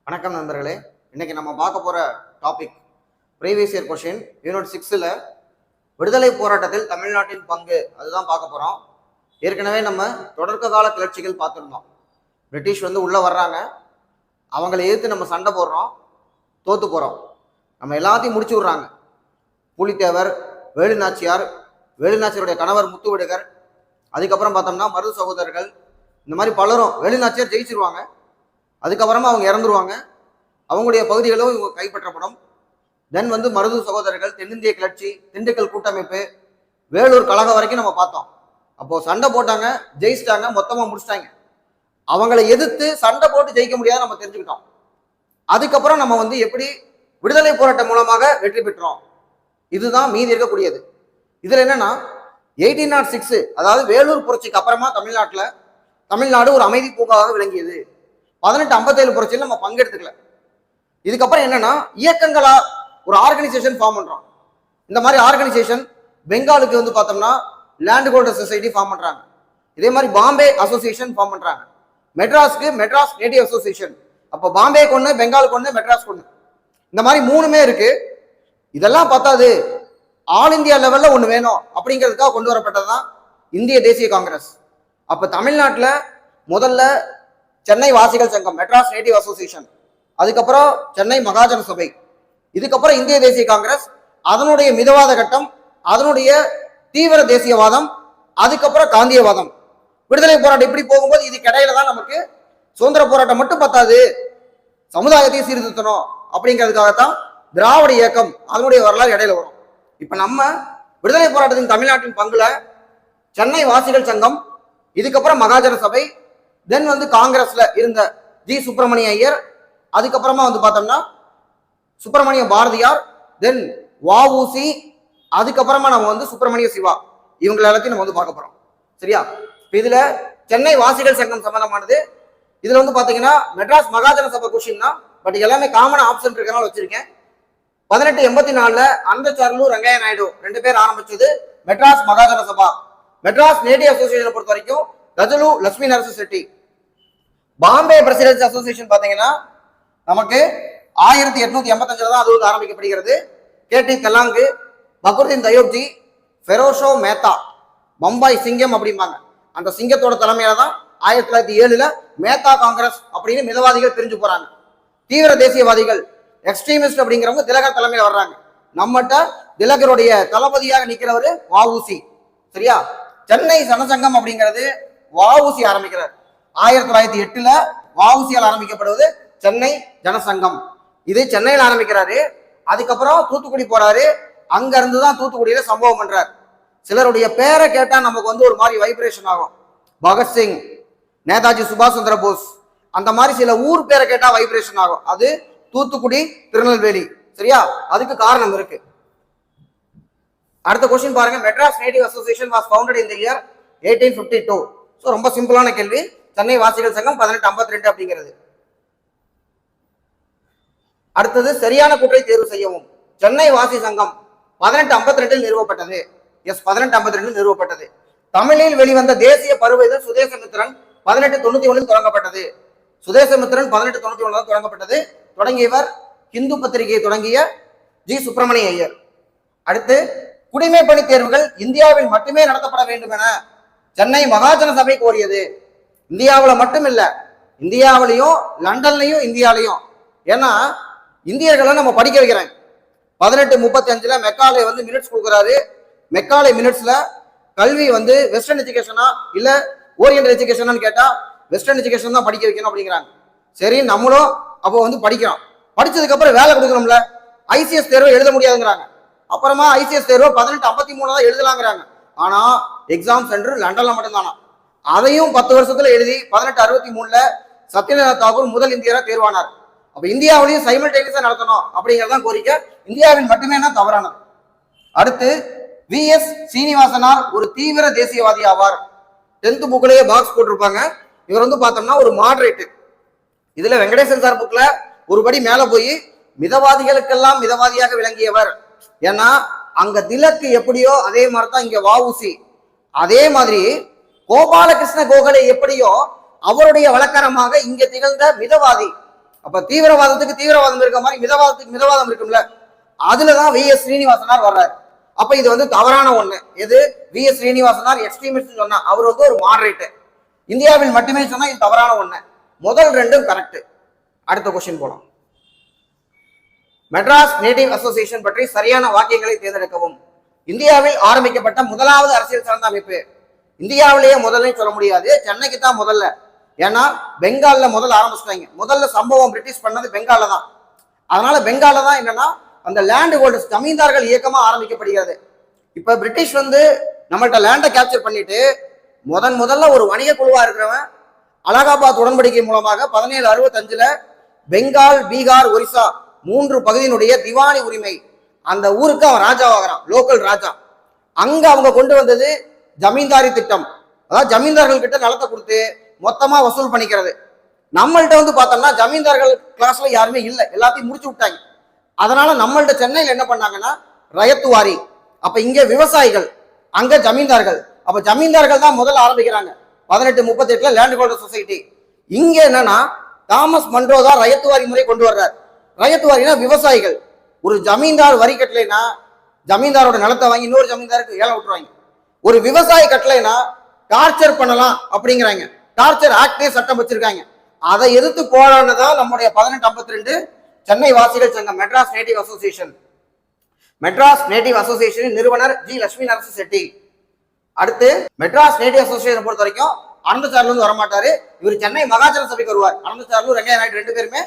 வணக்கம் நண்பர்களே. இன்னைக்கு நம்ம பார்க்க போற topic previous year question unit 6ல விடுதலை போராட்டத்தில் தமிழ்நாட்டின் பங்கு அதுதான் பார்க்க போறோம். ஏற்கனவே நம்ம தொடக்க கால கிளர்ச்சிகள் பார்த்துருந்தோம். பிரிட்டிஷ் உள்ள வர்றாங்க, அவங்களை எதிர்த்து நம்ம சண்டை போடுறோம், தோத்து போறோம், நம்ம எல்லாத்தையும் முடிச்சு விடுறாங்க. புலித்தேவர், வேலுநாச்சியார், வேலுநாச்சியாருடைய கணவர் முத்துவிடுகர், அதுக்கப்புறம் பார்த்தோம்னா மருது சகோதரர்கள், இந்த மாதிரி பலரும் வேலுநாச்சியார் ஜெயிச்சிருவாங்க. அதுக்கப்புறமா அவங்க இறந்துருவாங்க, அவங்களுடைய பகுதிகளும் இவங்க கைப்பற்றப்படும். தென் மருது சகோதரர்கள், தென்னிந்திய கிளர்ச்சி, திண்டுக்கல் கூட்டமைப்பு, வேலூர் கழகம் வரைக்கும் நம்ம பார்த்தோம். அப்போ சண்டை போட்டாங்க, ஜெயிச்சிட்டாங்க, மொத்தமா முடிச்சிட்டாங்க. அவங்களை எதிர்த்து சண்டை போட்டு ஜெயிக்க முடியாத நம்ம தெரிஞ்சுக்கிட்டோம். அதுக்கப்புறம் நம்ம எப்படி விடுதலை போராட்டம் மூலமாக வெற்றி பெற்றோம், இதுதான் மீதி இருக்கக்கூடியது. இதுல என்னன்னா 1806 அதாவது வேலூர் புரட்சிக்கு அப்புறமா தமிழ்நாடு ஒரு அமைதி பூங்காவாக விளங்கியது. 1857 புரட்சியில் நம்ம பங்கெடுத்துக்கல. இதுக்கப்புறம் என்னன்னா இயக்கங்களா ஒரு ஆர்கனைசேஷன் ஃபார்ம் பண்றோம். இந்த மாதிரி ஆர்கனைசேஷன் பெங்காலுக்கு பார்த்தோம்னா லேண்ட் ஹோல்டர் சொசைட்டி ஃபார்ம் பண்றாங்க. இதே மாதிரி பாம்பே அசோசியேஷன் ஃபார்ம் பண்றாங்க. மெட்ராஸ்க்கு மெட்ராஸ் நேட்டிவ் அசோசியேஷன். அப்போ பாம்பே கொண்டு, பெங்கால் கொண்டு, மெட்ராஸ் கொண்டு, இந்த மாதிரி மூணுமே இருக்கு. இதெல்லாம் பார்த்தாது, ஆல் இந்தியா லெவல்ல ஒண்ணு வேணும் அப்படிங்கிறதுக்காக கொண்டு வரப்பட்டதுதான் இந்திய தேசிய காங்கிரஸ். அப்ப தமிழ்நாட்டில் முதல்ல சென்னை வாசிகள் சங்கம், மெட்ராஸ் நேட்டிவ் அசோசியேஷன், அதுக்கப்புறம் சென்னை மகாஜன சபை, இதுக்கப்புறம் இந்திய தேசிய காங்கிரஸ், அதனுடைய மிதவாத கட்டம், அதனுடைய தீவிர தேசியவாதம், அதுக்கப்புறம் காந்தியவாதம். விடுதலை போராட்டம் இப்படி போகும்போது இதுக்கு இடையில தான் நமக்கு சுதந்திர போராட்டம் மட்டும் பத்தாது, சமுதாயத்தையும் சீர்திருத்தணும் அப்படிங்கிறதுக்காகத்தான் திராவிட இயக்கம், அதனுடைய வரலாறு இடையில வரும். இப்ப நம்ம விடுதலை போராட்டத்தின் தமிழ்நாட்டின் பங்குல சென்னை வாசிகள் சங்கம், இதுக்கப்புறம் மகாஜன சபை, தென் காங்கிரஸ்ல இருந்த ஜி சுப்பிரமணிய ஐயர், அதுக்கப்புறமா பார்த்தோம்னா சுப்பிரமணிய பாரதியார், தென் வஉசி, அதுக்கப்புறமா நம்ம சுப்பிரமணிய சிவா, இவங்க எல்லாத்தையும் நம்ம பார்க்க போறோம். சரியா? இதுல சென்னை வாசிகள் சங்கம் சம்பந்தமானது. இதுல பாத்தீங்கன்னா மெட்ராஸ் மகாஜன சபை கொஸ்டின் தான், பட் எல்லாமே காமன் ஆப்ஷன் இருக்கனால வச்சிருக்கேன். 1884 அந்தச்சார்லு ரங்கையா நாயுடு 2 பேர் ஆரம்பிச்சது மெட்ராஸ் மகாஜன சபா. மெட்ராஸ் நேட்டிவ் அசோசியேஷனை பொறுத்த வரைக்கும் கஜலு லட்சுமி நரசு செட்டி. பாம்பே பிரசிடென்சி அசோசியேஷன் பாத்தீங்கன்னா நமக்கு 1885 தான் அது ஆரம்பிக்கப்படுகிறது. கேடி கலாங்கு, பக்ருதீன் தயோப்ஜி, ஃபெரோஷோ மேத்தா, பம்பாய் சிங்கம் அப்படிம்பாங்க. அந்த சிங்கத்தோட தலைமையில தான் 1907 மேத்தா காங்கிரஸ் அப்படின்னு மிதவாதிகள் பிரிஞ்சு போறாங்க. தீவிர தேசியவாதிகள் எக்ஸ்ட்ரீமிஸ்ட் அப்படிங்கிறவங்க திலகர் தலைமையில வர்றாங்க. நம்மகிட்ட திலகருடைய தளபதியாக நிக்கிறவரு வஉசி. சரியா? சென்னை சனசங்கம் அப்படிங்கிறது வஉசி ஆரம்பிக்கிறார். 1908 வஉசியால் ஆரம்பிக்கப்படுவது சென்னை ஜனசங்கம். இது சென்னையில் ஆரம்பிக்கிறாரு. அதுக்கப்புறம் தூத்துக்குடி போறாரு. அங்க இருந்துதான் தூத்துக்குடியில சம்பவம் பண்றாரு. சிலருடைய பேரை கேட்டா நமக்கு ஒரு மாதிரி வைப்ரேஷன் ஆகும். பகத்சிங், நேதாஜி சுபாஷ் சந்திர போஸ், அந்த மாதிரி சில ஊர் பேரை கேட்டா வைப்ரேஷன் ஆகும். அது தூத்துக்குடி, திருநெல்வேலி. சரியா? அதுக்கு காரணம் இருக்கு. அடுத்த கொஸ்டின் பாருங்க. Madras native association was founded in the year 1852. So ரொம்ப சிம்பிளான கேள்வி. சென்னை வாசிகள் சங்கம் 1852 அப்படிங்கிறது. அடுத்தது சரியான கூற்றை தேர்வு செய்யவும். சென்னை வாசி சங்கம் 1852 நிறுவப்பட்டது. எஸ், 1852 நிறுவப்பட்டது. தமிழில் வெளிவந்த தேசிய பருவ இதழ் சுதேசமித்திரன் 1891 தொடங்கப்பட்டது. சுதேசமித்திரன் 1891 தொடங்கப்பட்டது. தொடங்கியவர் இந்து பத்திரிகையை தொடங்கிய ஜி சுப்பிரமணிய ஐயர். அடுத்து குடிமை பணி தேர்வுகள் இந்தியாவில் மட்டுமே நடத்தப்பட வேண்டும் என சென்னை மகாஜன சபை கோரியது. இந்தியாவில் மட்டும் இல்ல, இந்தியாவிலையும் லண்டன்லையும் இந்தியாலையும். ஏன்னா இந்தியர்களை நம்ம படிக்க வைக்கிறாங்க. 1835 மெக்காலே மினிட்ஸ் கொடுக்குறாரு. மெக்காலே மினிட்ஸ்ல கல்வி வெஸ்டர்ன் எஜுகேஷனா இல்ல ஓரியன்டல் எஜுகேஷனான்னு கேட்டா வெஸ்டர்ன் எஜுகேஷன் தான் படிக்க வைக்கணும் அப்படிங்கிறாங்க. சரி, நம்மளும் அப்போ படிக்கிறோம். படிச்சதுக்கு அப்புறம் வேலை கொடுக்கணும்ல, ஐசிஎஸ் தேர்வை எழுத முடியாதுங்கிறாங்க. அப்புறமா ஐசிஎஸ் தேர்வை 1853 தான் எழுதலாங்கிறாங்க. ஆனா எக்ஸாம் சென்டர் லண்டன்ல மட்டும்தானா. அதையும் 10 வருஷத்துல எழுதி 1863 சத்யநாராயண தாகூர் முதல் இந்தியரா தேர்வானார். அப்ப இந்தியாவிலையும் சைமல்டேனியஸா நடத்தணும் அப்படிங்கிறதான் கோரிக்கை. இந்தியாவில் மட்டுமே தவறானது. அடுத்து வி.எஸ். சீனிவாசனார் ஒரு தீவிர தேசியவாதி ஆவார். 10th புக்லயே பாக்ஸ் போட்டிருப்பாங்க. இவர் பார்த்தோம்னா ஒரு மாடரேட். இதுல வெங்கடேசன் சார் புக்ல ஒருபடி மேல போய் மிதவாதிகளுக்கெல்லாம் மிதவாதியாக விளங்கியவர். ஏன்னா அங்க திலக்கு எப்படியோ அதே மாதிரிதான் இங்க வஉசி. அதே மாதிரி கோபாலகிருஷ்ண கோகலே எப்படியோ அவருடைய வழக்கரமாக இங்க திகழ்ந்த மிதவாதி. அப்ப தீவிரவாதத்துக்கு தீவிரவாதம் இருக்க மாதிரி மிதவாதத்துக்கு மிதவாதம் இருக்கும்ல, அதுலதான் வி.எஸ். ஸ்ரீனிவாசனார் வர்றாரு. அப்ப இது வந்து தவறான ஒண்ணு. எது வி.எஸ். ஸ்ரீனிவாசனார் எக்ஸ்ட்ரீமிஸ்ட் சொன்னா அவர் வந்து ஒரு மாடரேட்டர். இந்தியாவில் மட்டுமே சொன்னா இது தவறான ஒண்ணு. முதல் ரெண்டும் கரெக்ட். அடுத்த கொஸ்டின் போலாம். மெட்ராஸ் நேட்டிவ் அசோசியேஷன் பற்றி சரியான வாக்கியங்களை தேர்ந்தெடுக்கவும். இந்தியாவில் ஆரம்பிக்கப்பட்ட முதலாவது அரசியல் சார்ந்த அமைப்பு. இந்தியாவிலேயே முதல்ல சொல்ல முடியாது, சென்னைக்கு தான் முதல்ல. ஏன்னா பெங்கால்ல முதல்ல ஆரம்பிச்சிட்டாங்க. முதல்ல சம்பவம் பிரிட்டிஷ் பண்ணது பெங்கால்ல தான். அதனால பெங்கால்ல தான் என்னன்னா அந்த லேண்ட் ஹோல்டர்ஸ் ஜமீன்தார்கள் இயக்கமா ஆரம்பிக்கப்படுகிறது. இப்ப பிரிட்டிஷ் வந்து நம்மள்ட்ட லேண்டை கேப்சர் பண்ணிட்டு முதல்ல ஒரு வணிக குழுவா இருக்கிறவன் அலகாபாத் உடன்படிக்கை மூலமாக 1765 பெங்கால், பீகார், ஒரிசா 3 பகுதியினுடைய திவானி உரிமை அந்த ஊருக்கு அவன் ராஜாவாகிறான், லோக்கல் ராஜா. அங்க அவங்க கொண்டு வந்தது ஜமீன்தாரி திட்டம். அதாவது ஜமீன்தார்கள் கிட்ட நிலத்தை கொடுத்து மொத்தமா வசூல் பண்ணிக்கிறது. நம்மள்ட்ட வந்து பார்த்தோம்னா ஜமீன்தார்கள் கிளாஸ்ல யாருமே இல்லை, எல்லாத்தையும் முடிச்சு விட்டாங்க. அதனால நம்மள்ட்ட சென்னையில் என்ன பண்ணாங்கன்னா ரயத்துவாரி. அப்ப இங்க விவசாயிகள், அங்க ஜமீன்தார்கள். அப்ப ஜமீன்தார்கள் தான் முதல்ல ஆரம்பிக்கிறாங்க 1838 லேண்ட் ஹோல்டர் சொசைட்டி. இங்க என்னன்னா தாமஸ் மன்றோ தான் ரயத்துவாரி முறை கொண்டு வர்றார். ரயத்துவாரினா விவசாயிகள். ஒரு ஜமீன்தார் வரி கட்டலைன்னா ஜமீன்தாரோட நிலத்தை வாங்கி இன்னொரு ஜமீன்தாருக்கு ஏலம் விட்டுருவாங்க. ஒரு விவசாயி கட்டலைன்னா டார்ச்சர் பண்ணலாம் அப்படிங்கிறாங்க. டார்ச்சர் ஆக்டே சட்டம் வச்சிருக்காங்க. அதை எதிர்த்து போராடினதான் நம்முடைய 1852 சென்னை வாசிகள் சங்கம், Madras native association. Madras native association நிறுவனர் ஜி. லட்சுமி நரசி செட்டி. அடுத்து மெட்ராஸ் நேட்டிவ் அசோசியேஷன் பொறுத்த வரைக்கும் அனந்தசார்ல இருந்து வரமாட்டாரு. இவர் சென்னை மகாஜன சபைக்கு வருவார். அனந்தசார்லு வெங்கையா நாயுடு 2 பேருமே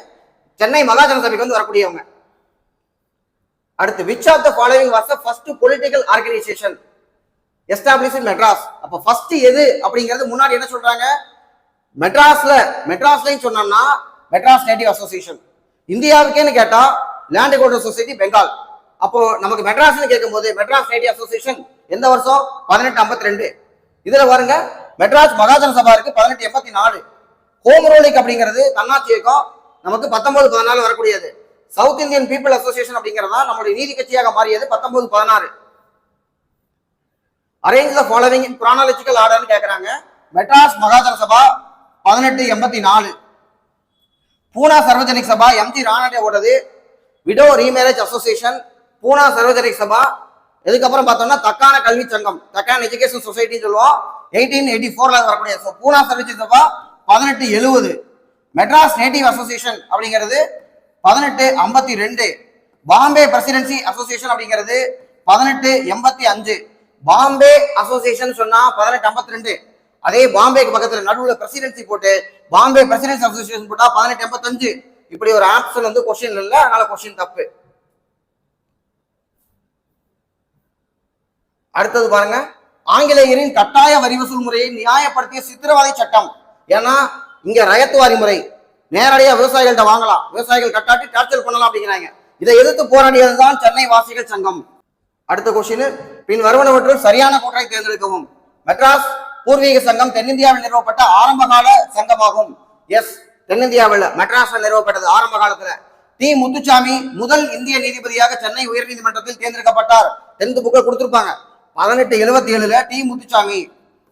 சென்னை மகாஜன சபைக்கு வந்து வரக்கூடியவங்க. அடுத்து which of the following was the first political organisation established in Madras. அப்ப ஃபர்ஸ்ட் எது அப்படிங்கிறது முன்னாடி என்ன சொல்றாங்க, மெட்ராஸ்லயும் சொன்னோம்னா மெட்ராஸ் நேட்டிவ் அசோசியேஷன். இந்தியாவுக்கேன்னு கேட்டா லேண்ட் ஹோல்டர் சொசைட்டி பெங்கால். அப்போ நமக்கு மெட்ராஸ்னு கேட்கும் போது மெட்ராஸ் நேட்டிவ் அசோசியேஷன் எந்த வருஷம் 1852. இதுல பாருங்க மெட்ராஸ் மகாஜன சபா இருக்கு 1884. ஹோம் ரூலிங் அப்படிங்கிறது தன்னாட்சி இயக்கம் நமக்கு 1914 வரக்கூடியது. சவுத் இந்தியன் பீப்புள் அசோசியேஷன் அப்படிங்கிறதா நம்மளுடைய நீதி கட்சியாக மாறியது 1916. அரேஞ்ச் த ஃபாலோவிங் இன் குரானாலஜிக்கல் ஆர்டர்னு கேட்கறாங்க. மெட்ராஸ் மகாஜன சபா 1884. பூனா சர்வஜனிக் சபா எம்ஜி ராணாடே ஓடுறது. விடோ ரீமேரேஜ் அசோசியேஷன் பூனா சர்வஜனிக் சபா. இதுக்கப்புறம் பார்த்தோம்னா தக்கான கல்வி சங்கம், தக்கான எஜுகேஷன் சொசைட்டி சொல்லுவோம், 1884 வரக்கூடிய. பூனா சர்வஜனிக் சபா 1870. மெட்ராஸ் நேட்டிவ் அசோசியேஷன் அப்படிங்கிறது 1852. பாம்பே பிரசிடென்சி அசோசியேஷன் அப்படிங்கிறது 1885. பாம்பே அசோசியேஷன் சொன்னா 1852. அதே பாம்பேக்கு பக்கத்துல நடுவுல பிரசிடென்சி போட்டு பாம்பே பிரசிடென்சி அசோசியேஷன் போட்டா 1885. இப்படி ஒரு ஆப்ஷன் வந்து கொஸ்டின் இல்ல, அதனால கொஸ்டின் தப்பு. அடுத்தது பாருங்க, ஆங்கிலேயரின் கட்டாய வரி வசூல் முறையை நியாயப்படுத்திய சித்திரவதை சட்டம். ஏன்னா இங்க ரயத்துவாரி முறை, நேரடியா விவசாயிகள்கிட்ட வாங்கலாம், விவசாயிகள் கட்டாட்டி டார்ச்சர் பண்ணலாம் அப்படிங்கிறாங்க. இதை எதிர்த்து போராடியதுதான் சென்னை வாசிகள் சங்கம். அடுத்த கொஸ்டின், பின் வருவனவற்றுள் சரியான கூற்றை தேர்ந்தெடுக்கவும். மெட்ராஸ் பூர்வீக சங்கம் தென்னிந்தியாவில் நிறுவப்பட்ட ஆரம்பகால சங்கமாகும். எஸ், தென்னிந்தியாவில் மெட்ராஸ்ல நிறுவப்பட்டது ஆரம்ப காலத்துல. தி. முத்துசாமி முதல் இந்திய நீதிபதியாக சென்னை உயர்நீதிமன்றத்தில் தேர்ந்தெடுக்கப்பட்டார். 10th புக்ல கொடுத்திருப்பாங்க. 1877 டி. முத்துசாமி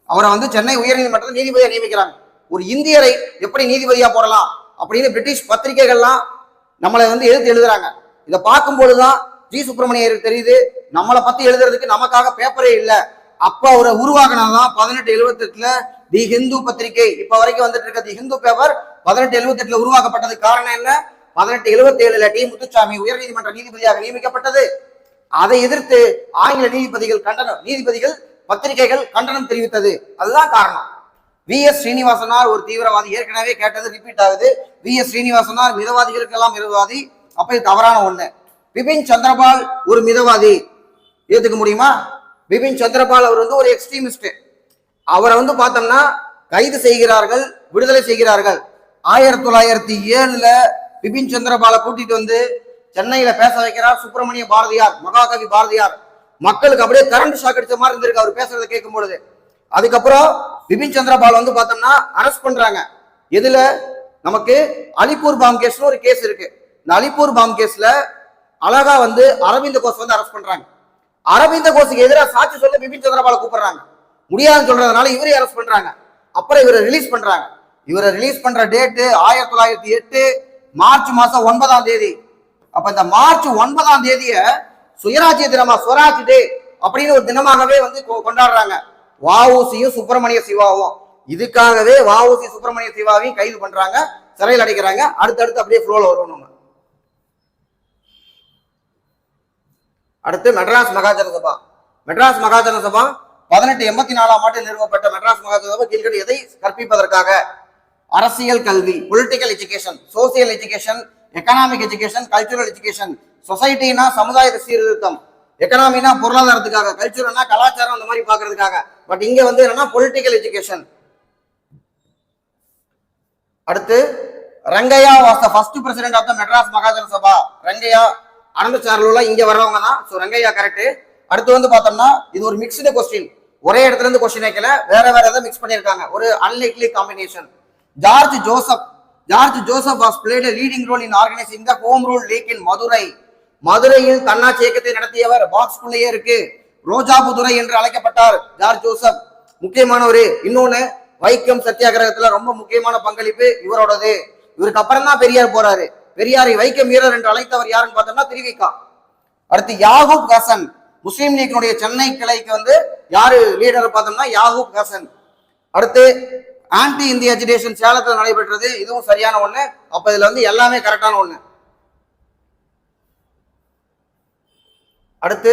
அவரை வந்து சென்னை உயர்நீதிமன்றத்தில் நீதிபதியா நியமிக்கிறாங்க. ஒரு இந்தியரை எப்படி நீதிபதியா போடலாம் அப்படின்னு பிரிட்டிஷ் பத்திரிகைகள்லாம் நம்மளை வந்து எதிர்த்து எழுதுறாங்க. இதை பார்க்கும்போதுதான் ஜி. சுப்பிரமணியருக்கு தெரியுது நம்மளை பத்தி எழுதுறதுக்கு நமக்காக பேப்பரே இல்லை. அப்ப அவரை உருவாக்கினதான் 1878 தி ஹிந்து பத்திரிகை. இப்ப வரைக்கும் வந்துட்டு இருக்க தி ஹிந்து பேப்பர் 1878 உருவாக்கப்பட்டது. காரணம் என்ன, 1877 டி. முத்துசாமி உயர்நீதிமன்ற நீதிபதியாக நியமிக்கப்பட்டது. அதை எதிர்த்து ஆங்கில நீதிபதிகள் பத்திரிகைகள் கண்டனம் தெரிவித்தது. அதுதான் காரணம். வி.எஸ். ஸ்ரீனிவாசனார் ஒரு தீவிரவாதி, ஏற்கனவே கேட்டது ரிப்பீட் ஆகுது. வி.எஸ். ஸ்ரீனிவாசனார் மிதவாதிகளுக்கெல்லாம் மிதவாதி, அப்ப இது தவறான ஒண்ணு. பிபின் சந்திரபால் ஒரு மிதவாதி, ஏத்துக்க முடியுமா? பிபின் சந்திரபால் அவர் வந்து ஒரு எக்ஸ்ட்ரீமிஸ்ட். அவரை வந்து பார்த்தோம்னா கைது செய்கிறார்கள், விடுதலை செய்கிறார்கள். 1907 பிபின் சந்திரபாலை கூட்டிட்டு வந்து சென்னையில பேச வைக்கிறார் சுப்பிரமணிய பாரதியார், மகாகவி பாரதியார். மக்களுக்கு அப்படியே கரண்ட் ஷாக் அடிச்ச மாதிரி இருந்திருக்கு அவர் பேசுறதை கேட்கும் பொழுது. அதுக்கப்புறம் பிபின் சந்திரபால் வந்து பார்த்தோம்னா அரெஸ்ட் பண்றாங்க. எதுல, நமக்கு அலிப்பூர் பாம் கேஸ்ல ஒரு கேஸ் இருக்கு. இந்த அலிப்பூர் பாம் கேஸ்ல அழகா வந்து அரவிந்த கோஷ் வந்து அரெஸ்ட் பண்றாங்க. அரவிந்த கோஷுக்கு எதிராக சாட்சி சொல்ல பிபின் சந்திரபாலை கூப்பிடுறாங்க. முடியாதுன்னு சொல்றதுனால இவரே அரெஸ்ட் பண்றாங்க. அப்புறம் இவரை ரிலீஸ் பண்றாங்க. இவரை ரிலீஸ் பண்ற டேட்டு 1908 மார்ச் மாசம் 9ஆம் தேதி. அப்ப இந்த மார்ச் 9ஆம் தேதிய சுயராஜ்ய தினமா, ஸ்வராஜ் டே அப்படின்னு ஒரு தினமாகவே வந்து கொண்டாடுறாங்க. வஉசியும் சுப்பிரமணிய சிவாவும், இதுக்காகவே வஉசி சுப்பிரமணிய சிவாவையும் கைது பண்றாங்க, சிறையில் அடைக்கிறாங்க. அடுத்தடுத்து அப்படியே ஃப்ளோல வருவோம் நம்ம. அடுத்து மெட்ராஸ் மகாஜன சபா. மெட்ராஸ் மகாஜன சபா 1884ஆம் ஆண்டு நிறுவப்பட்ட மெட்ராஸ் மகாஜன சபா கீழ்கண்ட எதை கற்பிப்பதற்காக? அரசியல் கல்வி, political education, social education, economic education, cultural education. சொசைட்டினா சமுதாய சீர்திருத்தம், எக்கனாமினா பொருளாதாரத்துக்காக, கல்ச்சுரல்னா கலாச்சாரம் அந்த மாதிரி பாக்குறதுக்காக. பட் இங்க வந்து என்னன்னா பொலிட்டிக்கல் எஜுகேஷன். அடுத்து Rangaiah was the first president of the Madras Mahajana Sabha. Rangaiah அனந்தசாரலூர்ல இங்க வர்றவங்க தான். So Rangaiah correct. அடுத்து வந்து பார்த்தோம்னா இது ஒரு மிக்ஸ்டு கொஸ்டின், ஒரே இடத்துல இருந்து கொஸ்டின் வைக்கல, வேற வேற ஏதாவது மிக்ஸ் பண்ணிருக்காங்க, ஒரு unlikely combination. George Joseph was played a leading role in organizing the home rule league in Madurai. மதுரையில் தன்னாட்சி இயக்கத்தை நடத்தியவர். பாக்ஸ்குள்ளேயே இருக்கு. ரோஜாபுதுரை என்று அழைக்கப்பட்டார் ஜார்ஜ் ஜோசப், முக்கியமான ஒரு. இன்னொன்னு வைக்கம் சத்தியாகிரகத்துல ரொம்ப முக்கியமான பங்களிப்பு இவரோடது. இவருக்கு அப்புறம் தான் பெரியார் போறாரு. பெரியாரை வைக்கம் வீரர் என்று அழைத்தவர் யாருன்னு பார்த்தோம்னா திருவிக்கா. அடுத்து யாகூப் ஹசன், முஸ்லீம் லீக்கினுடைய சென்னை கிளைக்கு வந்து யாரு லீடர் பார்த்தோம்னா யாகூப் ஹசன். அடுத்து ஆன்டி இந்திய அஜிடேஷன் சேலத்தில் நடைபெற்றது, இதுவும் சரியான ஒண்ணு. அப்ப இதுல வந்து எல்லாமே கரெக்டான ஒண்ணு. அடுத்து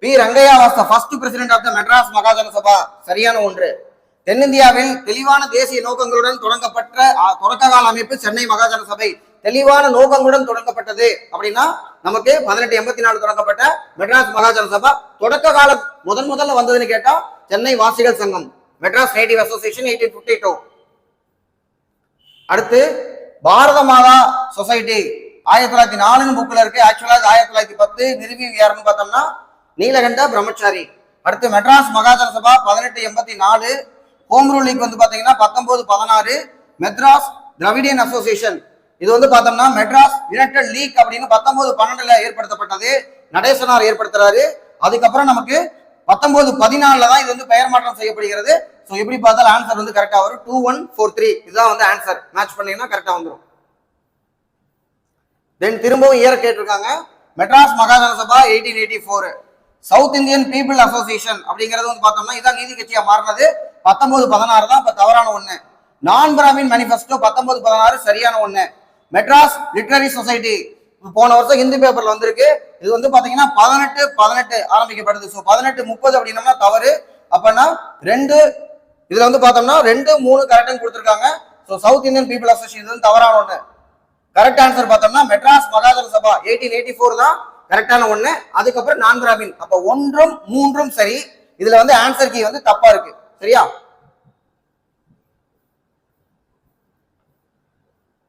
P Rangaiah was the first president of the Madras Mahajana Sabha, சரியான ஒன்று. தென்னிந்தியாவில் தெளிவான தேசிய நோக்கங்களுடன் தொடங்கப்பட்ட தொடக்க கால அமைப்பு சென்னை மகாஜன சபை. தெளிவான நோக்கங்களுடன் தொடங்கப்பட்டது அப்படின்னா நமக்கு 1884 தொடங்கப்பட்ட மெட்ராஸ் மகாஜன சபா. தொடக்க காலம் முதல்ல வந்ததுன்னு கேட்டா சென்னை வாசிகள் சங்கம், மெட்ராஸ் நேட்டிவ் அசோசியேஷன் 1852. அடுத்து பாரத மாதா சொசைட்டி 1904 புக்ல இருக்கு. ஆக்சுவலா 1910 நிறுவி யாருன்னு பார்த்தோம்னா நீலகண்ட பிரம்மச்சாரி. அடுத்து மெட்ராஸ் மகாஜன சபா 1884. ஹோம் ரூல் லீக் வந்து பாத்தீங்கன்னா 1916. மெட்ராஸ் திராவிடியன் அசோசியேஷன், இது வந்து பார்த்தோம்னா மெட்ராஸ் யுனைடெட் லீக் அப்படின்னு 1912 ஏற்படுத்தப்பட்டது. நடேசனார் ஏற்படுத்துறாரு. அதுக்கப்புறம் நமக்கு 1914 தான் இது வந்து பெயர் மாற்றம் செய்யப்படுகிறது. ஸோ எப்படி பார்த்தாலும் ஆன்சர் வந்து கரெக்டா வரும். 2143 இதுதான் வந்து ஆன்சர். மேட்ச் பண்ணீங்கன்னா கரெக்டா வந்துடும். தென் திரும்பவும் இயர் கேட்டிருக்காங்க. மெட்ராஸ் மகாஜன சபா 1884. சவுத் இந்தியன் பீப்புள் அசோசியேஷன் அப்படிங்கிறது வந்து பார்த்தோம்னா இதான் நீதி கட்சியா மாறினது. 1916 தான். இப்ப தவறான ஒண்ணு. நான் பிராமின் மேனிஃபெஸ்டோ 1916 சரியான ஒண்ணு. மெட்ராஸ் லிட்டரரி சொசைட்டி போன வருஷம் ஹிந்தி பேப்பர்ல வந்திருக்கு. இது வந்து பாத்தீங்கன்னா 1818 ஆரம்பிக்கப்படுது. ஸோ 1830 அப்படின்னா தவறு. அப்பனா 2 இதுல வந்து பார்த்தோம்னா 2, 3 கரெக்ட்னு கொடுத்துருக்காங்க. So south Indian people association வந்து தவறான ஒண்ணு. கரெக்ட் ஆன்சர் பார்த்தோம்னா மெட்ராஸ் மகாஜன சபா 1884 தான் கரெக்டான ஒண்ணு. அதுக்கப்புறம் நான் பிராமின். அப்ப 1ம் 3ம் சரி. இதுல வந்து ஆன்சர் கீ வந்து தப்பா இருக்கு. சரியா?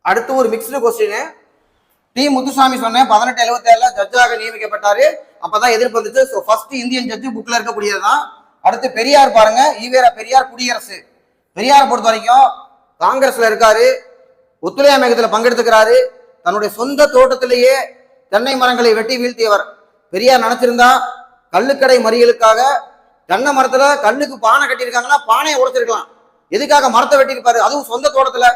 அடுத்து ஒரு மிக்ஸ்டு கொஸ்டின். டி முத்துசாமி சொன்ன 1877 ஜட்ஜாக நியமிக்கப்பட்டாரு. அப்பதான் எதிர்ப்பு வந்துச்சு. ஸோ ஃபர்ஸ்ட் இந்தியன் ஜட்ஜு புக்ல இருக்கக்கூடியதுதான். அடுத்து பெரியார் பாருங்க, ஈவேரா பெரியார் குடியரசு. பெரியாரை பொறுத்த வரைக்கும் காங்கிரஸ்ல இருக்காரு, ஒத்துழையாமை இயக்கத்துல பங்கெடுத்துக்கிறாரு. தன்னுடைய சொந்த தோட்டத்திலேயே தென்னை மரங்களை வெட்டி வீழ்த்தியவர். பெரியார் நினைச்சிருந்தா கல்லுக்கடை மறியலுக்காக தென்னை மரத்துல கல்லுக்கு பானை கட்டியிருக்காங்கன்னா பானையை உடைச்சிருக்கலாம். எதுக்காக மரத்தை வெட்டியிருப்பாரு, அதுவும் சொந்த தோட்டத்துல.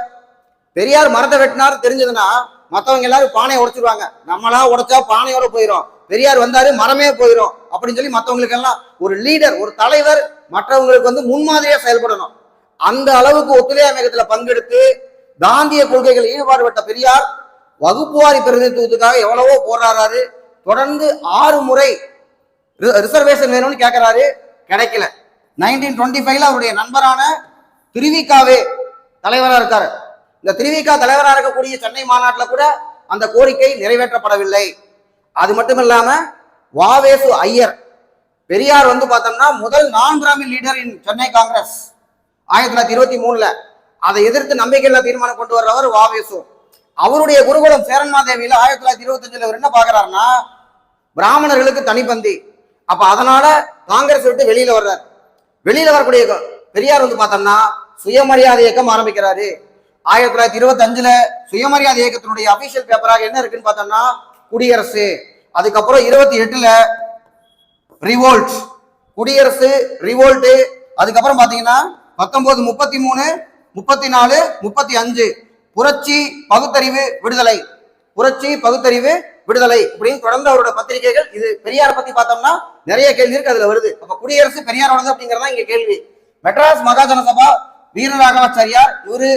பெரியார் மரத்தை வெட்டினாரு தெரிஞ்சதுன்னா மற்றவங்க எல்லாரும் பானையை உடைச்சிருவாங்க. நம்மளா உடைச்சா பானையோட போயிடும், பெரியார் வந்தாரு மரமே போயிடும் அப்படின்னு சொல்லி மற்றவங்களுக்கு எல்லாம் ஒரு லீடர், ஒரு தலைவர் மற்றவங்களுக்கு வந்து முன்மாதிரியா செயல்படணும். அந்த அளவுக்கு ஒத்துழையாமை இயக்கத்துல பங்கெடுத்து காந்திய கொள்கைகள் ஈடுபாடு பட்ட பெரியார் வகுப்புவாரி பிரதிநிதித்துவத்துக்காக எவ்வளவோ போராடுறாரு. தொடர்ந்து 6 முறை ரிசர்வேஷன் வேணும்னு கேட்கிறாரு, கிடைக்கல. 1925 அவருடைய நண்பரான திருவிக்காவே தலைவராக இருக்காரு. இந்த திருவிக்கா தலைவராக இருக்கக்கூடிய சென்னை மாநாட்டில் கூட அந்த கோரிக்கை நிறைவேற்றப்படவில்லை. அது மட்டும் இல்லாம வாவேசு ஐயர், பெரியார் வந்து பார்த்தோம்னா முதல் நான் பிராமின் லீடர் இன் சென்னை காங்கிரஸ் 1923. அதை எதிர்த்து நம்பிக்கையில்லா தீர்மானம் கொண்டு வர்றவர் வாவேசு. அவருடைய குருகுலம் சேரன்மாதேவியில 1925 அவர் என்ன பாக்குறாருன்னா பிராமணர்களுக்கு தனிப்பந்தி. அப்ப அதனால காங்கிரஸ் விட்டு வெளியில வர்றார். வெளியில வரக்கூடிய பெரியார் வந்து பார்த்தோம்னா சுயமரியாதை இயக்கம் ஆரம்பிக்கிறாரு. 1925 சுயமரியாதை இயக்கத்தினுடைய அபிஷியல் பேப்பராக என்ன இருக்குன்னு பார்த்தோம்னா குடியரசு. அதுக்கப்புறம் 28 ரிவோல்ட், குடியரசு, ரிவோல்ட். அதுக்கப்புறம் பாத்தீங்கன்னா 1933, 34, 35 புரட்சி பகுத்தறிவு விடுதலை, புரட்சி பகுத்தறிவு விடுதலை அப்படின்னு தொடர்ந்து அவரோட பத்திரிகைகள். இது பெரியார் பத்தி பார்த்தோம்னா நிறைய கேள்வி இருக்கு, அதுல வருது. அப்ப குடியரசு பெரியாரோடது அப்படிங்கறதா இங்க கேள்வி. மெட்ராஸ் மகாஜன சபா வீரராகவாச்சாரியார், இவரு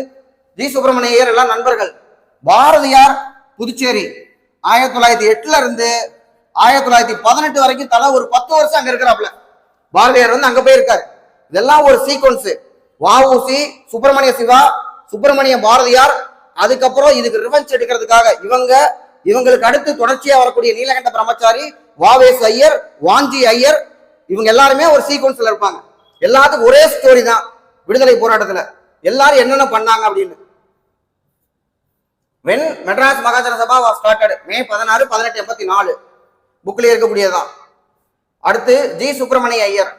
ஜி சுப்பிரமணியர் எல்லாம் நண்பர்கள். பாரதியார் புதுச்சேரி 1908 இருந்து 1918 வரைக்கும் தலா ஒரு 10 வருஷம் அங்க இருக்கிறாப்ல. பாரதியார் வந்து அங்க போயிருக்காரு. இதெல்லாம் ஒரு சீக்வன்ஸ். வஉசி, சுப்பிரமணிய சிவா, சுப்பிரமணிய பாரதியார், அதுக்கப்புறம் இதுக்கு ரிவெஞ்ச் எடுக்கிறதுக்காக இவங்களுக்கு அடுத்து தொடர்ச்சியா வரக்கூடிய நீலகண்ட பிரம்மச்சாரி, வாவேசு ஐயர், வாஞ்சி ஐயர், இவங்க எல்லாருமே ஒரு சீக்வன்ஸ்ல இருப்பாங்க. எல்லாத்துக்கும் ஒரே ஸ்டோரி தான் விடுதலை போராட்டத்துல எல்லாரும் என்னென்ன பண்ணாங்க அப்படின்னு. when Madras Mahajana Sabha was started மே 16 1884 புக்ல இருக்கக்கூடியதான். அடுத்து ஜி சுப்பிரமணிய ஐயர்.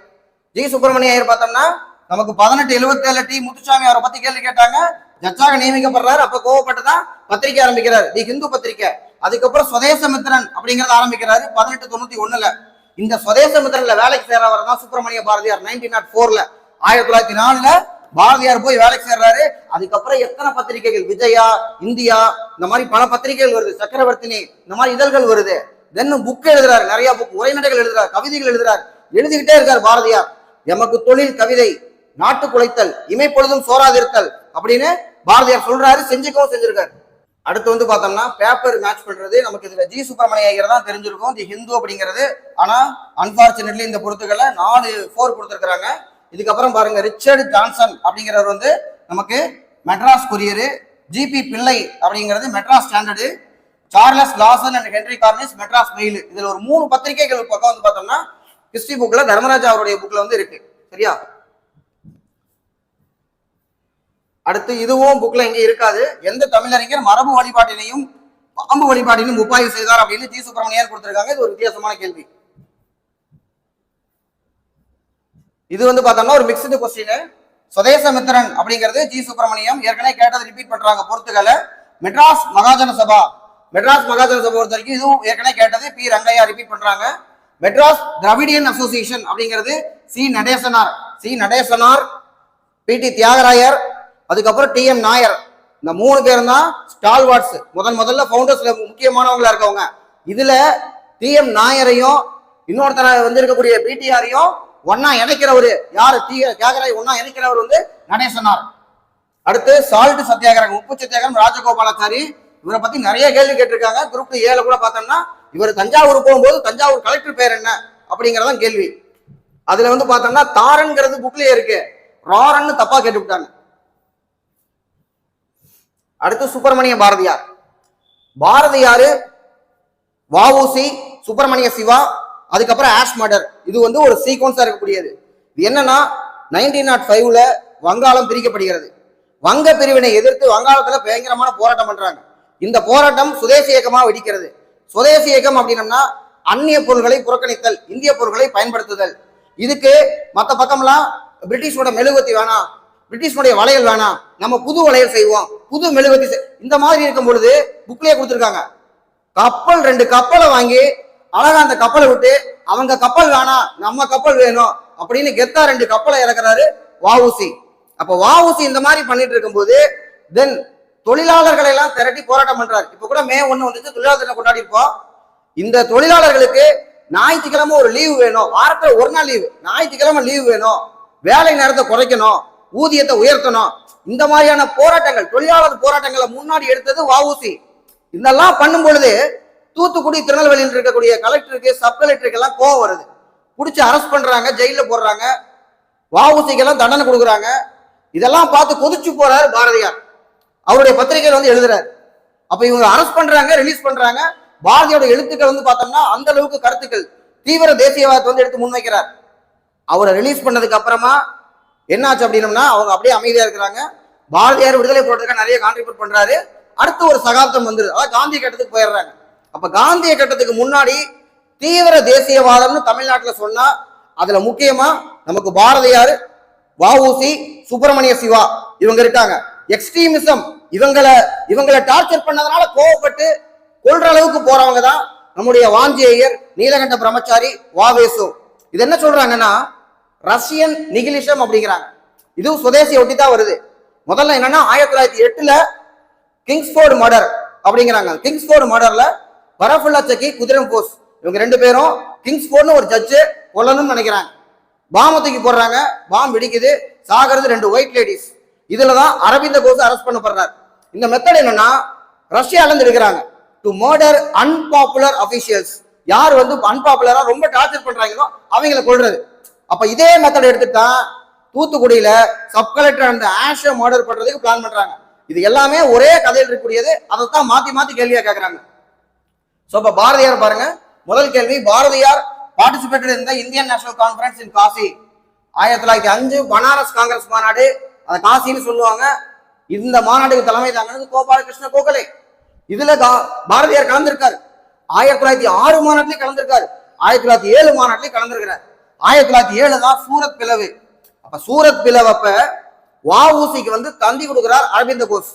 ஜி சுப்பிரமணிய ஐயர் பார்த்தோம்னா நமக்கு 1877 டி முத்துசாமி அவரை பத்தி கேள்வி கேட்டாங்க. ஜட்ஜாக நியமிக்கப்படுறாரு. அப்ப கோவப்பட்டுதான் பத்திரிகை ஆரம்பிக்கிறார், தி ஹிந்து பத்திரிகை. அதுக்கப்புறம் சுதேசமித்திரன் அப்படிங்கறத ஆரம்பிக்கிறாரு 1891. இந்த சுதேசமித்திரன்ல வேலைக்கு சேர்றவர் தான் சுப்பிரமணிய பாரதியார். 1904 1904 பாரதியார் போய் வேலைக்கு சேர்றாரு. அதுக்கப்புறம் எத்தனை பத்திரிகைகள், விஜயா, இந்தியா, இந்த மாதிரி பல பத்திரிகைகள் வருது, சக்கரவர்த்தினி, இந்த மாதிரி இதழ்கள் வருது. தென் புக் எழுதுறாரு, நிறைய புக், உரைநடைகள் எழுதுறாரு, கவிதைகள் எழுதுறாரு, எழுதிக்கிட்டே இருக்காரு பாரதியார். எமக்கு தொழில் கவிதை, நாட்டு குலைத்தல், இமைப்பொழுதும் சோறாதிருத்தல் அப்படின்னு பாரதியார் சொல்றாரு, செஞ்சுக்கவும் செஞ்சிருக்காரு. அடுத்து வந்து பார்த்தோம்னா பேப்பர் மேட்ச் பண்றது. நமக்கு இதுல ஜி சுப்பிரமணிய ஐயர் தான் தெரிஞ்சிருக்கும், தி ஹிந்து அப்படிங்கிறது. ஆனா அன்பார்ச்சுனேட்லி இந்த பொறுத்துக்களை 4 கொடுத்திருக்கிறாங்க. இதுக்கப்புறம் பாருங்க, ரிச்சர்ட் ஜான்சன் அப்படிங்கிறவர் வந்து நமக்கு மெட்ராஸ் கொரியரு, ஜிபி பிள்ளை அப்படிங்கிறது Madras Standard, Charles Lawson and Henry Cornish Madras Mail. இதுல ஒரு 3 பத்திரிகைகள் பக்கம் வந்து பார்த்தோம்னா ஹிஸ்டரி புக்ல தர்மராஜா அவருடைய புக்ல வந்து இருக்கு. சரியா? அடுத்து இதுவும் புக்ல எங்க இருக்காது. எந்த தமிழறிஞர் மரபு வழிபாட்டினையும் பாம்பு வழிபாட்டினையும் முப்பாய்வு செய்தார் அப்படின்னு ஜி சுப்பிரமணியர் கொடுத்திருக்காங்க. இது ஒரு வித்தியாசமான கேள்வி. இது வந்து பார்த்தோம்னா ஒரு மிக்ஸ்டு கொஸ்டின். சுதேசமித்திரன் அப்படிங்கிறது ஜி சுப்பிரமணியம் ஏற்கனவே கேட்டதை ரிப்பீட் பண்றாங்க பொறுத்துக்களை. மெட்ராஸ் மகாஜன சபா, மெட்ராஸ் மகாஜன சபா பொறுத்த வரைக்கும் இதுவும் ஏற்கனவே கேட்டது பி ரங்கையா ரிப்பீட் பண்றாங்க. மெட்ராஸ் திராவிடியன் அசோசியேஷன் அப்படிங்கிறது C Natesanar, B D Thyagarayar, அதுக்கப்புறம் டி எம் நாயர். இந்த 3 பேரும் தான் ஸ்டால்வார்ட்ஸ், முதல்ல ஃபவுண்டர்ஸ்ல முக்கியமானவங்களா இருக்கவங்க. இதுல டி எம் நாயரையும் இன்னொருத்தர வந்து இருக்கக்கூடிய பிடிஆரையும் ஒன்னா இணைக்கிறவரு யாரு? தியாகராய் ஒன்னா இணைக்கிறவர் வந்து நடேசனார். அடுத்து சால்ட் சத்தியாகிரகம், உப்பு சத்தியாகிரகம், ராஜகோபாலாச்சாரி. இவரை பத்தி நிறைய கேள்வி கேட்டிருக்காங்க. குரூப் 7 கூட பார்த்தோம்னா இவர் தஞ்சாவூர் போகும்போது தஞ்சாவூர் கலெக்டர் பேர் என்ன அப்படிங்கறதான் கேள்வி. அதுல வந்து பார்த்தோம்னா தாரன்ங்கிறது புக்லயே இருக்கு, ராரன்னு தப்பா கேட்டு விட்டாங்க. அடுத்து சுப்பிரமணிய பாரதியாரு, வஉசி, சுப்பிரமணிய சிவா, அதுக்கப்புறம் ஆஷ் மர்டர். இது வந்து ஒரு சீக்வன்ஸா இருக்கக்கூடியது. இது என்னன்னா 1905 வங்காளம் பிரிக்கப்படுகிறது. வங்க பிரிவினை எதிர்த்து வங்காளத்துல பயங்கரமான போராட்டம் பண்றாங்க. இந்த போராட்டம் சுதேசி இயக்கமா வெடிக்கிறது. சுதேசி இயக்கம் அப்படின்னம்னா அந்நிய பொருள்களை புறக்கணித்தல், இந்திய பொருள்களை பயன்படுத்துதல். இதுக்கு மற்ற பக்கம்லாம் பிரிட்டிஷோட மெழுகுவத்தி வேணாம், பிரிட்டிஷனுடைய வளையல் வேணாம், நம்ம புது வளையல் செய்வோம், புது மெழுகுவத்தி இந்த மாதிரி இருக்கும் பொழுது புக்லயே கொடுத்துருக்காங்க. 2 கப்பலை வாங்கி அழகா அந்த கப்பலை விட்டு அவங்க கப்பல் வேணாம் நம்ம கப்பல் வேணும் அப்படின்னு கெத்தா 2 கப்பலை இறக்குறாரு வஉசி. அப்ப வஉசி இந்த மாதிரி பண்ணிட்டு இருக்கும்போது தென் தொழிலாளர்களை எல்லாம் திரட்டி போராட்டம் பண்றாரு. இப்ப கூட மே 1 வந்துச்சு, தொழிலாளர் தினம் கொண்டாடி இருப்போம். இந்த தொழிலாளர்களுக்கு ஞாயிற்றுக்கிழமை ஒரு லீவு வேணும், வாரத்துல ஒரு நாள் லீவு, ஞாயிற்றுக்கிழமை லீவு வேணும், வேலை நேரத்தை குறைக்கணும், ஊதியத்தை உயர்த்தணும். இந்த மாதிரியான போராட்டங்கள், தொழிலாளர் போராட்டங்களை முன்னாடி எடுத்தது வஉசி. இதெல்லாம் பண்ணும் பொழுது தூத்துக்குடி, திருநெல்வேலியில் இருக்கக்கூடிய கலெக்டருக்கு, சப் கலெக்டருக்கு எல்லாம் கோவம் வருது. பிடிச்சி அரெஸ்ட் பண்றாங்க, ஜெயில போடுறாங்க, வஉசிக்கு எல்லாம் தண்டனை கொடுக்குறாங்க. இதெல்லாம் பார்த்து கொதிச்சு போறாரு பாரதியார். அவருடைய பத்திரிகையில் வந்து எழுதுறாரு. அப்ப இவங்க அரெஸ்ட் பண்றாங்க, ரிலீஸ் பண்றாங்க. பாரதியோட எழுத்துக்கள் வந்து பார்த்தோம்னா அந்த அளவுக்கு கருத்துக்கள், தீவிர தேசியவாதத்தை வந்து எடுத்து முன்வைக்கிறார். அவரை ரிலீஸ் பண்ணதுக்கு அப்புறமா என்னாச்சு அப்படின்னம்னா அவங்க அப்படியே அமைதியா இருக்கிறாங்க. பாரதியார் விடுதலை போராட்டத்துக்கு நிறைய கான்ட்ரிபியூட் பண்றாரு. அடுத்து ஒரு சகாப்தம் வந்துருது, அதாவது காந்திய கட்டத்துக்கு போயிடுறாங்க. அப்ப காந்திய கட்டத்துக்கு முன்னாடி தீவிர தேசியவாதம்னு தமிழ்நாட்டுல சொன்னா அதுல முக்கியமா நமக்கு பாரதியார், வஉசி, சுப்பிரமணிய சிவா இவங்க இருக்காங்க. எக்ஸ்ட்ரீமிசம், இவங்களை டார்ச்சர் பண்ணதுனால கோவப்பட்டு கொல்ற அளவுக்கு போறவங்க தான் நம்முடைய வாஞ்சி ஐயர், நீலகண்ட பிரம்மச்சாரி, வாவேசு. இது என்ன சொல்றாங்கன்னா ரஷ்யன் நிகிலிசம் அப்படிங்கிறாங்க. இதுவும் சுதேசியை ஒட்டி தான் வருது. முதல்ல என்னன்னா 1908 கிங்ஸ்போர்டு மர்டர் அப்படிங்கிறாங்க. கிங்ஸ்போர்டு மர்டர்ல பரஃபுல்லா செக்கி, குதிரம் போஸ் இவங்க 2 பேரும் கிங்ஸ்போர்ட்னு ஒரு ஜட்ஜு கொல்லணும்னு நினைக்கிறாங்க. பாம்பை தூக்கி போடுறாங்க, பாம்பு வெடிக்குது, சாகிறது 2 ஒயிட் லேடிஸ். இதுலதான் அரவிந்த கோஷ் அரெஸ்ட் பண்ணப்படுறாரு. இந்த மெத்தட் என்னன்னா ரஷ்யால இருந்து எடுக்கிறாங்க. டு மர்டர் அன்பாப்புலர் அபிஷியல்ஸ், யார் வந்து அன்பாப்புலரா ரொம்ப டார்ச்சர் பண்றாங்களோ அவங்களை கொல்றது. அப்ப இதே மெத்தட் எடுத்துட்டா தூத்துக்குடியில சப் கலெக்டர் அந்த ஆஷ மர்டர் பண்றதுக்கு பிளான் பண்றாங்க. இது எல்லாமே ஒரே கதையில் இருக்கக்கூடியது. அதைத்தான் மாத்தி மாத்தி கேள்வியா கேட்கறாங்க. சோ இப்ப பாரதியார் பாருங்க, முதல் கேள்வி, Bharathiyar participated in the Indian National conference in Kashi. 1905 Banaras Congress மாநாடு, அதை காசின்னு சொல்லுவாங்க. இந்த மாநாட்டுக்கு தலைமை தாங்கினது கோபாலகிருஷ்ண கோகலே. இதுல பாரதியார் கலந்திருக்காரு. 1906 மாநாட்டிலையும் கலந்திருக்காரு, 1907 மாநாட்டிலையும் கலந்திருக்கிறார். 1907 தான் சூரத் பிளவு. அப்ப சூரத் பிளவப்ப வஉசிக்கு வந்து தந்தி கொடுக்கிறார் அரவிந்த கோஷ்.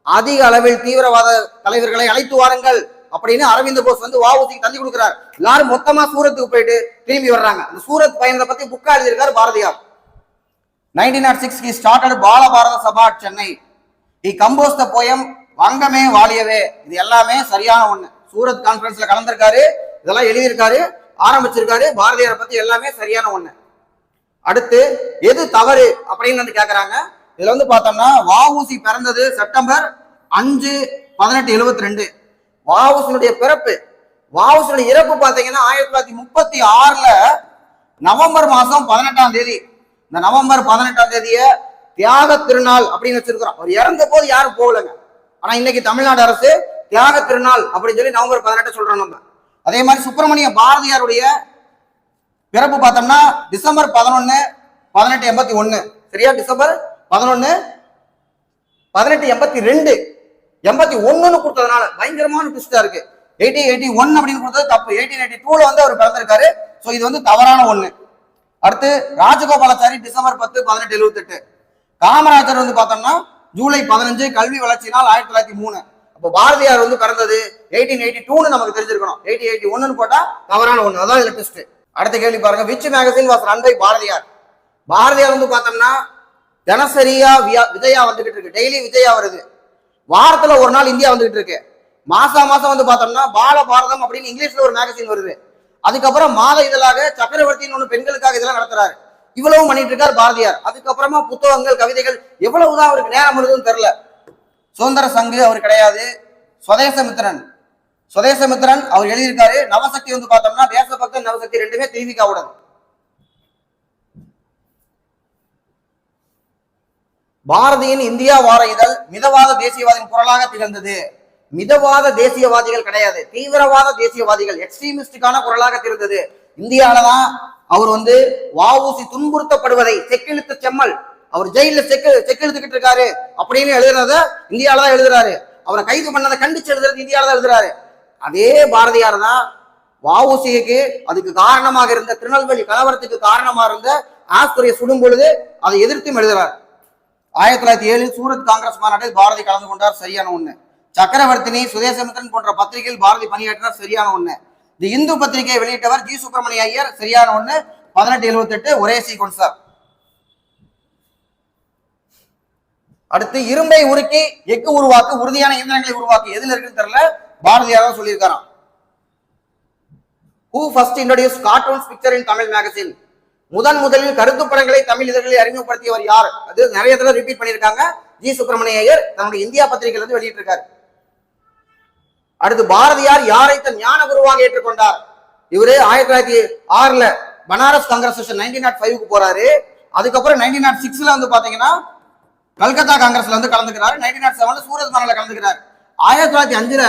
அதிக அளவில் தீவிரவாத தலைவர்களை அழைத்து வாருங்கள் அப்படின்னு அரவிந்த கோஷ் வந்து வஉசிக்கு தந்தி கொடுக்கிறார். எல்லாரும் மொத்தமா சூரத்துக்கு போயிட்டு திரும்பி வர்றாங்க. அந்த சூரத் பயணத்தை பத்தி புக்கா எழுதியிருக்காரு Bharathiyar. 1906 he started Balabharata Sabha at Chennai. he composed the poem வங்கமே வாழியவே. இது எல்லாமே சரியான ஒண்ணு. சூரத் கான்ஃபரன்ஸ்ல கலந்திருக்காரு, இதெல்லாம் எழுதியிருக்காரு, ஆரம்பிச்சிருக்காரு. பாரதியாரை பத்தி எல்லாமே சரியான ஒண்ணு. அடுத்து எது தவறு அப்படின்னு வந்து கேக்குறாங்க. இதுல வந்து பார்த்தோம்னா வஉசி பிறந்தது செப்டம்பர் 5, 1872. வஉசியுடைய பிறப்பு, வஉசியுடைய இறப்பு பாத்தீங்கன்னா 1936 நவம்பர் மாசம் 18ஆம் தேதி. இந்த நவம்பர் 18ஆம் தேதிய தியாக திருநாள் அப்படின்னு வச்சிருக்கிறோம். அவர் இறந்த போது யாரும் போகலங்க. ஆனா இன்னைக்கு தமிழ்நாடு அரசு தியாக திருநாள் அப்படின்னு சொல்லி நவம்பர் 18 சொல்றோம் நம்ம. அதே மாதிரி சுப்பிரமணிய பாரதியாருடைய பிறப்பு பார்த்தோம்னா டிசம்பர் 11, 1881. சரியா? டிசம்பர் 11, 1882. 81 கொடுத்ததுனால பயங்கரமான ட்விஸ்டா இருக்கு. 1881 அப்படின்னு கொடுத்தது தப்பு. 1882 வந்து அவர் பிறந்திருக்காரு. சோ இது வந்து தவறான ஒண்ணு. அடுத்து ராஜகோபாலாச்சாரி டிசம்பர் 10, 1878. காமராஜர் வந்து பார்த்தோம்னா ஜூலை 15 கல்வி வளர்ச்சி நாள் 1903. அப்போ பாரதியார் வந்து பிறந்தது 1882 நமக்கு தெரிஞ்சிருக்கணும். 1881 போட்டா தவறான ஒண்ணு. அதான் இதுல ட்விஸ்ட். அடுத்த கேள்வி பாருங்க, which magazine was run by Bharathiyar? Bharathiyar வந்து பார்த்தோம்னா தினசரியா விஜயா வந்துகிட்டு இருக்கு. டெய்லி விஜயா வருது. வாரத்துல ஒரு நாள் இந்தியா வந்துகிட்டு இருக்கு. மாசம் வந்து பார்த்தோம்னா பால பாரதம் அப்படின்னு இங்கிலீஷ்ல ஒரு மேகசின் வருது. அதுக்கப்புறம் மாத இதழாக சக்கரவர்த்தின்னு ஒண்ணு பெண்களுக்காக இதெல்லாம் நடத்துறாரு. இவ்வளவு பண்ணிட்டு இருக்காரு பாரதியார். அதுக்கப்புறமா புத்தகங்கள், கவிதைகள் எவ்வளவுதான் அவருக்கு நேரம் வருதுன்னு தெரியல. சுதந்திர சங்கு அவர் கிடையாது. சுதேசமித்திரன் அவர் எழுதியிருக்காரு. நவசக்தி வந்து பார்த்தோம்னா தேசபக்தன், நவசக்தி ரெண்டுமே திமுகவுடன். பாரதியின் இந்தியா வார இதழ் மிதவாத தேசியவாதியின் குரலாக திகழ்ந்தது. மிதவாத தேசியவாதிகள் கிடையாது, தீவிரவாத தேசியவாதிகள், எக்ஸ்ட்ரீமிஸ்டுக்கான குரலாக திகழ்ந்தது. இந்தியாவில்தான் அவர் வந்து வஉசி துன்புறுத்தப்படுவதை செக்கிழுத்த செம்மல், அவர் ஜெயில செக்கெழுத்துக்கிட்டு இருக்காரு அப்படின்னு எழுதுறத இந்தியாவில தான் எழுதுறாரு. அவரை கைது பண்ணதை கண்டிச்சு எழுதுறது இந்தியாவில தான் எழுதுறாரு. அதே பாரதியார் தான் வஉசிக்கு அதுக்கு காரணமாக இருந்த திருநெல்வேலி கலவரத்துக்கு காரணமாக இருந்த ஆஸ்துரையை சுடும் பொழுது அதை எதிர்த்தும் எழுதுறார். 1907 சூரத் காங்கிரஸ் மாநாட்டில் பாரதி கலந்து கொண்டார். சரியான ஒண்ணு. சக்கரவர்த்தினி, சுதேசமித்திரன் போன்ற பத்திரிகையில் பாரதி பணியாற்றினார். சரியான ஒண்ணு. தி இந்து பத்திரிகையை வெளியிட்டவர் ஜி சுப்பிரமணிய ஐயர். சரியான ஒண்ணு. 1878 ஒரே சீக்வன்ஸ் சார். அடுத்து இரும்பை உருக்கி எஃகு உருவாக்கு, உறுதியான இயந்திரங்களை உருவாக்கு. எதுல இருக்குன்னு தெரியல, Bharathiyar சொல்லியிருக்காராம். Who first introduced cartoons picture in Tamil magazine? முதலில் கருத்து படங்களை தமிழ் இதழ்களில் அறிமுகப்படுத்தியவர் யார்? அது நிறைய தடவை ரிப்பீட் பண்ணியிருக்காங்க. ஜி சுப்பிரமணிய ஐயர் தன்னுடைய இந்தியா பத்திரிகையில இருந்து வெளியிட்டு இருக்காரு. அடுத்து பாரதியார் யாரை தன் ஞான குருவாக ஏற்றுக்கொண்டார்? இவரு 1906 பனாரஸ் காங்கிரஸ் 1905க்கு போறாரு. அதுக்கப்புறம் 1906 வந்து பாத்தீங்கன்னா கல்கத்தா காங்கிரஸ்ல வந்து கலந்துக்கிறாரு. 1907 சூரத் மாநாட்டில் கலந்துக்கிறார். 1905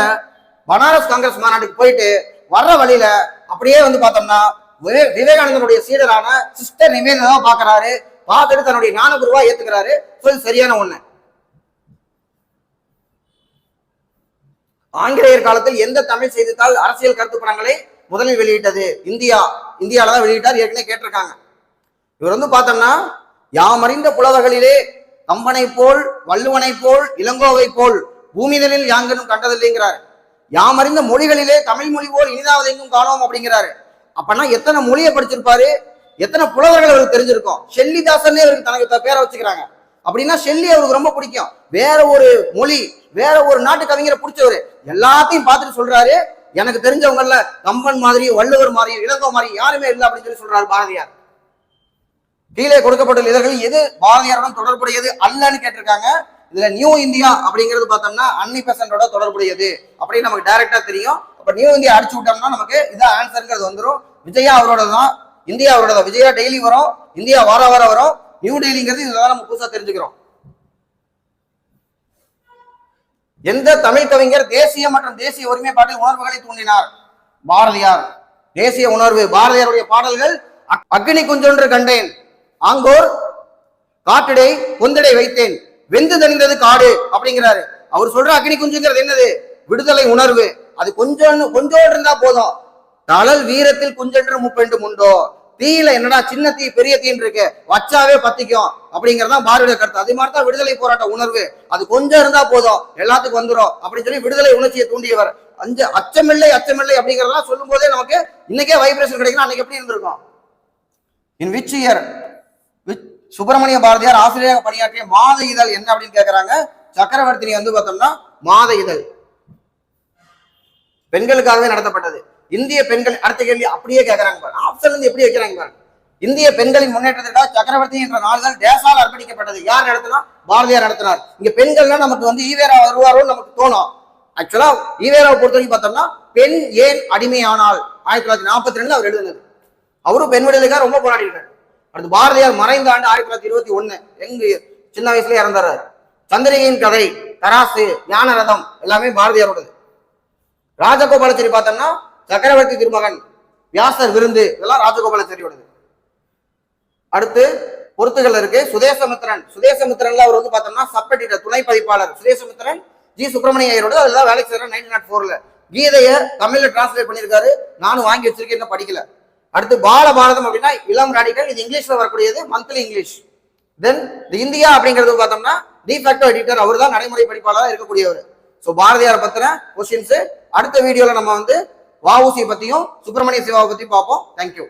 பனாரஸ் காங்கிரஸ் மாநாட்டுக்கு போயிட்டு வர்ற வழியில அப்படியே வந்து பார்த்தோம்னா விவேகானந்தனுடைய சீடரான சிஸ்டர் நிவேதிதாவை பாக்குறாரு. பார்த்துட்டு தன்னுடைய ஞான குருவா ஏத்துக்கிறாரு. சரியான ஒண்ணு. ஆங்கிலேயர் காலத்தில் எந்த தமிழ் செய்தித்தாள் அரசியல் கருத்து படங்களை முதலில் வெளியிட்டது? இந்தியாவில தான் வெளியிட்டார். ஏற்கனவே கேட்டிருக்காங்க. இவர் வந்து பார்த்தோம்னா யாமறிந்த புலவர்களிலே கம்பனை போல், வள்ளுவனை போல், இளங்கோவை போல் பூமிதலில் யாங்கனும் கண்டதில்லைங்கிறாரு. யாமறிந்த மொழிகளிலே தமிழ் மொழி போல் இனிதாவது எங்கும் காணோம் அப்படிங்கிறாரு. அப்பனா எத்தனை மொழியை படிச்சிருப்பாரு, எத்தனை புலவர்கள் அவருக்கு தெரிஞ்சிருக்கும். ஷெல்லிதாசன் அவருக்கு தனக்கு பேரை வச்சுக்கிறாங்க. அப்படின்னா ஷெல்லி அவருக்கு ரொம்ப பிடிக்கும். வேற ஒரு மொழி, வேற ஒரு நாட்டு கவிஞரை பிடிச்சவரு. எல்லாத்தையும் பார்த்துட்டு சொல்றாரு, எனக்கு தெரிஞ்சவங்கல்ல கம்பன் மாதிரி, வள்ளுவர் மாதிரி, இளங்கோ மாதிரி யாருமே இல்லை அப்படின்னு சொல்லி சொல்றாரு பாரதியார். கீழே கொடுக்கப்பட்டுள்ள இதழ்கள் எது பாரதியாருடன் தொடர்புடையது அல்லன்னு கேட்டிருக்காங்க. இதுல நியூ இந்தியா அப்படிங்கிறது பார்த்தோம்னா அன்னி பெசன்டோட தொடர்புடையது அப்படின்னு நமக்கு டைரக்டா தெரியும். அப்ப நியூ இந்தியா அடிச்சு விட்டோம்னா நமக்கு இதான் ஆன்சருங்கிறது வந்துடும். விஜயா அவரோட தான், இந்தியா அவரோட தான். விஜயா டெய்லி வரும், இந்தியா வார வாரம் வரும். நியூ டெய்லிங்கிறது இதெல்லாம் நம்ம புதுசா தெரிஞ்சுக்கிறோம். எந்த தமிழ் கவிஞர் தேசிய மற்றும் தேசிய ஒருமைப்பாட்டில் உணர்வுகளை தூண்டினார்? பாரதியார். தேசிய உணர்வு பாரதியாருடைய பாடல்கள் அக்னி குஞ்சொன்று கண்டேன், ஆங்கோர் காட்டிடை பொந்தடை வைத்தேன், வெந்து தணிந்தது காடு அப்படிங்கிறாரு. அவர் சொல்ற அக்னி குஞ்சுங்கிறது என்னது? விடுதலை உணர்வு. அது கொஞ்சோடு இருந்தா போதும். தளல் வீரத்தில் குஞ்சென்று முப்பெண்டு உண்டோ, தீயில என்னடா சின்ன தீ பெரிய தீன்னு இருக்கு, வச்சாவே பத்திக்கும் அப்படிங்கறதான் பாரதிய கருத்து. அது மாதிரிதான் விடுதலை போராட்ட உணர்வு. அது கொஞ்சம் இருந்தா போதும், எல்லாத்துக்கும் வந்துடும் அப்படின்னு சொல்லி விடுதலை உணர்ச்சியை தூண்டியவர். அச்சமில்லை அச்சமில்லை அப்படிங்கறதெல்லாம் சொல்லும் போதே நமக்கு இன்னைக்கே வைப்ரேஷன் கிடைக்கும். அன்னைக்கு எப்படி இருந்திருக்கும்? In which year Subramania Bharathiyar ஆசிரியராக பணியாற்றிய மாத இதழ் என்ன அப்படின்னு கேட்கிறாங்க. சக்கரவர்த்தினி வந்து பார்த்தோம்னா மாத இதழ் பெண்களுக்காகவே நடத்தப்பட்டது. இந்திய பெண்கள், அடுத்த கேள்வி அப்படியே கேட்கறாங்க பாரு, ஆப்ஷன்ல இருந்து எப்படி வைக்கிறாங்க பாரு. இந்திய பெண்களின் முன்னேற்றத்திற்காக சக்கரவர்த்தி என்ற நாள்கள் தேசால் அர்ப்பணிக்கப்பட்டது. யார் நடத்தினா? பாரதியார் நடத்தினார். இங்க பெண்கள்னா நமக்கு வந்து ஈவேரா வருவாரோன்னு நமக்கு தோணும். ஆக்சுவலா ஈவேராவை பொறுத்த வரைக்கும் பார்த்தோம்னா பெண் ஏன் அடிமையானால் 1942 அவர் எழுதுனது. அவரும் பெண் விடுதலைக்காக ரொம்ப போராடிட்டார். அடுத்து பாரதியார் மறைந்த ஆண்டு 1921, எங்க சின்ன வயசுல இறந்தாரு. சந்திரிகையின் கதை, தராசு, ஞான ரதம் எல்லாமே பாரதியாரோடது. ராஜகோபாலாச்சாரி பார்த்தோம்னா சக்கரவர்த்தி திருமகன், வியாசர் விருந்து, இதெல்லாம் ராஜகோபாலாச்சாரியோடது. அடுத்து பொறுத்துகள் இருக்கு. சுதேசமித்திரன், சுதேசமித்திரன்ல அவர் வந்து பார்த்தோம்னா சப் எடிட்டர், துணை பதிப்பாளர். சுதேசமித்திரன் ஜி சுப்பிரமணிய ஐயரோட, அதுதான் வேலைக்கு செய்யற 1904. கீதைய தமிழ்ல டிரான்ஸ்லேட் பண்ணியிருக்காரு. நானும் வாங்கி வச்சிருக்கேன், இன்னும் படிக்கல. அடுத்து பாலபாரதம் அப்படின்னா இளம் ராடிக்கல், இது இங்கிலீஷ்ல வரக்கூடியது, மந்த்லி இங்கிலீஷ். தென் இந்தியா அப்படிங்கிறது பார்த்தோம்னா டிஃபேக்டோ எடிட்டர், அவர் தான் நடைமுறை படிப்பாளராக இருக்கக்கூடியவர். ஸோ பாரதியாரை பத்தின கொஸ்டின்ஸ் அடுத்த வீடியோல நம்ம வந்து வஉசி பத்தியும் சுப்பிரமணிய சிவாவை பத்தியும் பார்ப்போம். தேங்க்யூ.